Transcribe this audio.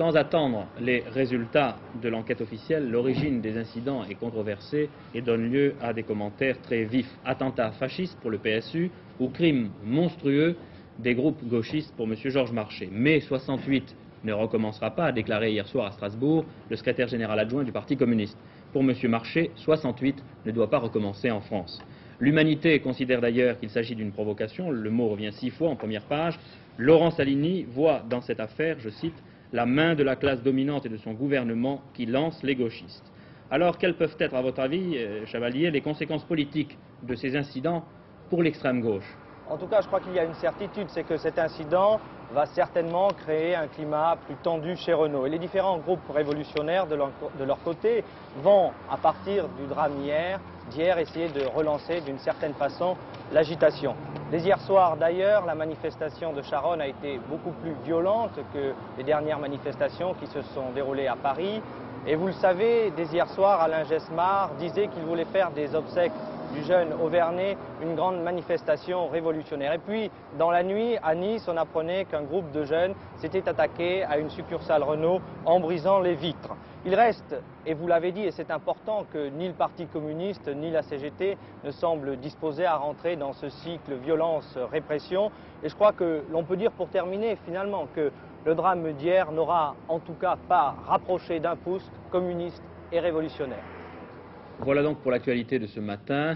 Sans attendre les résultats de l'enquête officielle, l'origine des incidents est controversée et donne lieu à des commentaires très vifs. Attentats fascistes pour le PSU ou crimes monstrueux des groupes gauchistes pour M. Georges Marchais. Mai 68 ne recommencera pas, a déclaré hier soir à Strasbourg le secrétaire général adjoint du Parti communiste. Pour M. Marchais, 68 ne doit pas recommencer en France. L'Humanité considère d'ailleurs qu'il s'agit d'une provocation. Le mot revient 6 fois en première page. Laurent Salini voit dans cette affaire, je cite, la main de la classe dominante et de son gouvernement qui lance les gauchistes. Alors, quelles peuvent être, à votre avis, Chevalier, les conséquences politiques de ces incidents pour l'extrême gauche? En tout cas, je crois qu'il y a une certitude, c'est que cet incident va certainement créer un climat plus tendu chez Renault. Et les différents groupes révolutionnaires, de leur côté, vont, à partir du drame d'hier, essayer de relancer d'une certaine façon l'agitation. Dès hier soir, d'ailleurs, la manifestation de Charonne a été beaucoup plus violente que les dernières manifestations qui se sont déroulées à Paris. Et vous le savez, dès hier soir, Alain Gesmar disait qu'il voulait faire des obsèques du jeune Auvernais, une grande manifestation révolutionnaire. Et puis, dans la nuit, à Nice, on apprenait qu'un groupe de jeunes s'était attaqué à une succursale Renault en brisant les vitres. Il reste, et vous l'avez dit, et c'est important, que ni le Parti communiste ni la CGT ne semblent disposés à rentrer dans ce cycle violence-répression. Et je crois que l'on peut dire, pour terminer, finalement, que le drame d'hier n'aura en tout cas pas rapproché d'un pouce communiste et révolutionnaire. Voilà donc pour l'actualité de ce matin.